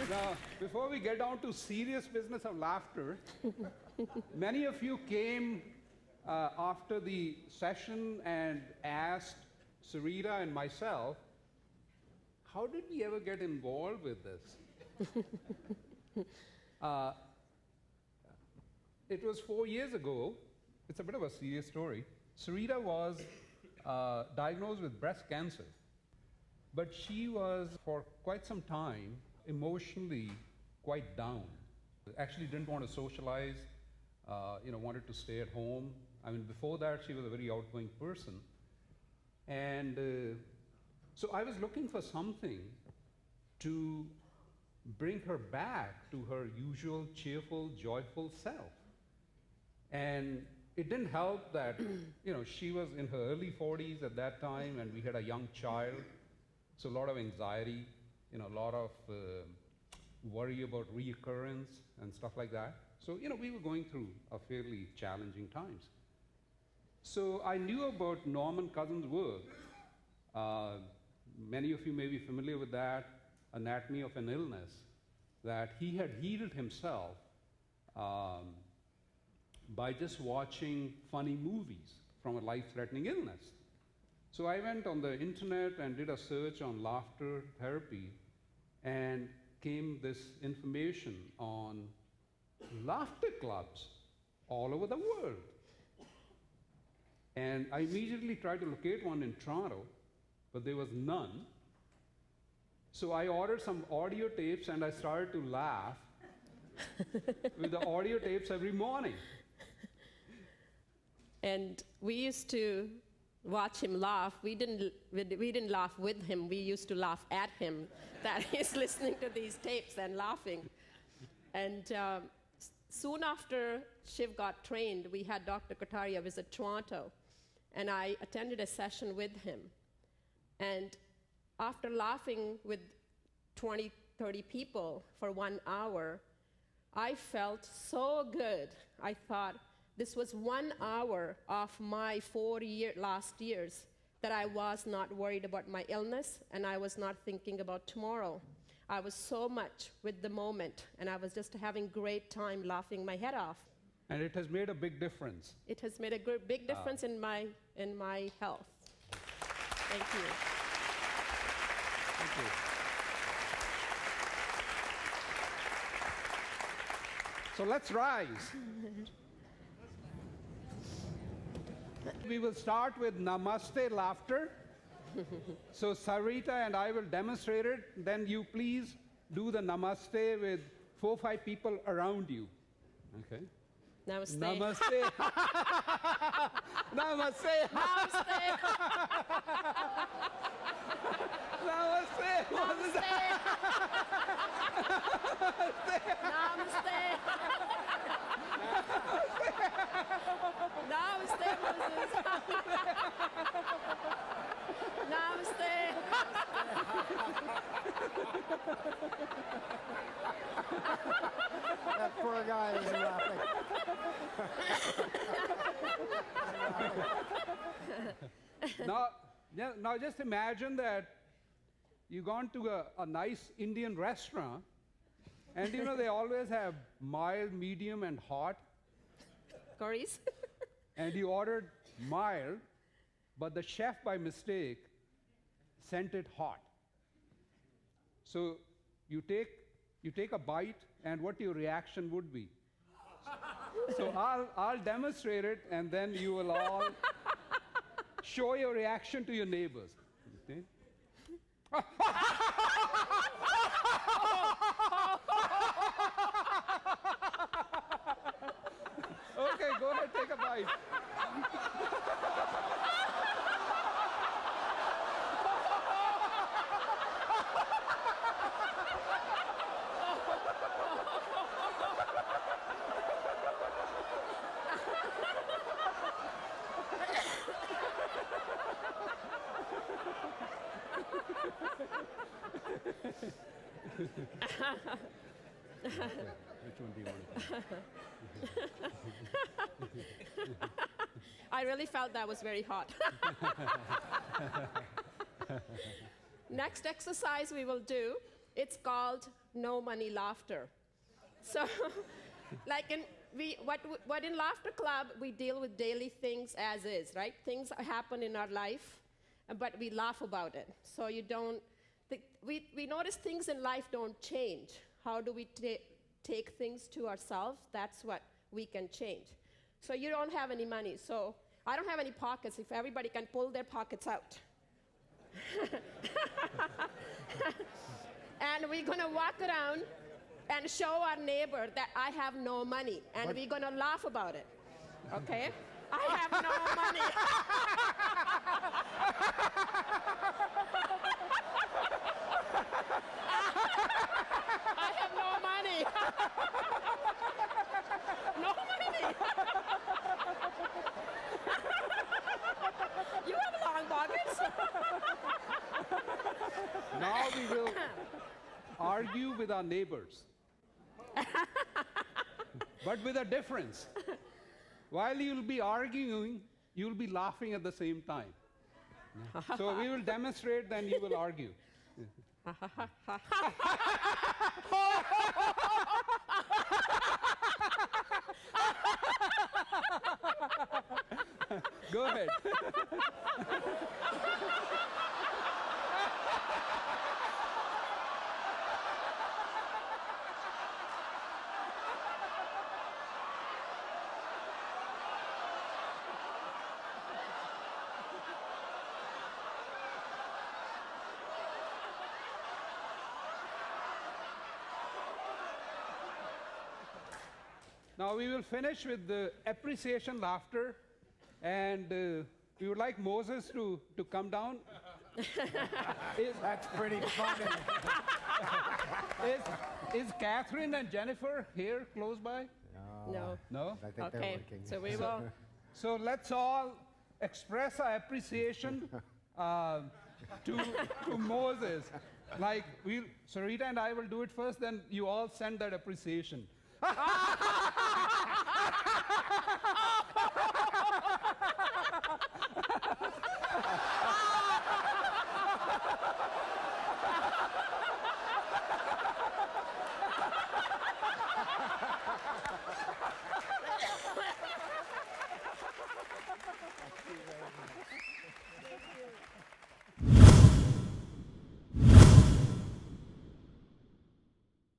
Now, before we get down to serious business of laughter, many of you came after the session and asked Sarita and myself, how did we ever get involved with this? It was 4 years ago. It's a bit of a serious story. Sarita was diagnosed with breast cancer, but she was, for quite some time, emotionally quite down. Actually didn't want to socialize, wanted to stay at home. I mean, before that, she was a very outgoing person. And so I was looking for something to bring her back to her usual cheerful, joyful self. And it didn't help that, she was in her early 40s at that time, and we had a young child, so a lot of anxiety, a lot of worry about reoccurrence and stuff like that. So, we were going through a fairly challenging times. So I knew about Norman Cousins' work. Many of you may be familiar with that, Anatomy of an Illness, that he had healed himself by just watching funny movies from a life-threatening illness. So I went on the internet and did a search on laughter therapy, and came this information on laughter clubs all over the world. And I immediately tried to locate one in Toronto, but there was none. So I ordered some audio tapes and I started to laugh with the audio tapes every morning. And we used to watch him laugh. We didn't laugh with him. We used to laugh at him that he's listening to these tapes and laughing. And soon after Shiv got trained, we had Dr. Kataria visit Toronto, and I attended a session with him. And after laughing with 20, 30 people for 1 hour, I felt so good. I thought, this was 1 hour of my 4 last years that I was not worried about my illness, and I was not thinking about tomorrow. I was so much with the moment, and I was just having great time laughing my head off. And it has made a big difference. It has made a big difference in my health. Thank you. Thank you. So let's rise. We will start with Namaste laughter. So Sarita and I will demonstrate it. Then you please do the Namaste with 4 or 5 people around you. Okay? Namaste. Namaste. Namaste. Namaste. Namaste. Namaste. Namaste, Moses. Namaste. That poor guy is laughing. Now just imagine that you've gone to a nice Indian restaurant, and they always have mild, medium, and hot. Curries. And you ordered mild, but the chef by mistake sent it hot. So you take a bite, and what your reaction would be. So I'll demonstrate it, and then you will all show your reaction to your neighbors. Okay? Okay, go ahead, take a bite. Which one do you want to take? I really felt that was very hot. Next exercise we will do, it's called no money laughter. So, like what in Laughter Club, we deal with daily things as is, right? Things happen in our life, but we laugh about it. So you don't, we notice things in life don't change. How do we take things to ourselves? That's what we can change. So you don't have any money. So I don't have any pockets. If everybody can pull their pockets out. And we're going to walk around and show our neighbor that I have no money. And we're going to laugh about it. Okay? I have no money. I have no money. No money. You have long pockets. Now we will argue with our neighbors. But with a difference. While you'll be arguing, you'll be laughing at the same time. So we will demonstrate, then you will argue. Go ahead. Now we will finish with the appreciation laughter, and we would like Moses to come down. That's pretty funny. Is Catherine and Jennifer here close by? No. No? I think they're Okay, working. so we will. So let's all express our appreciation to Moses. Like, Sarita and I will do it first, then you all send that appreciation.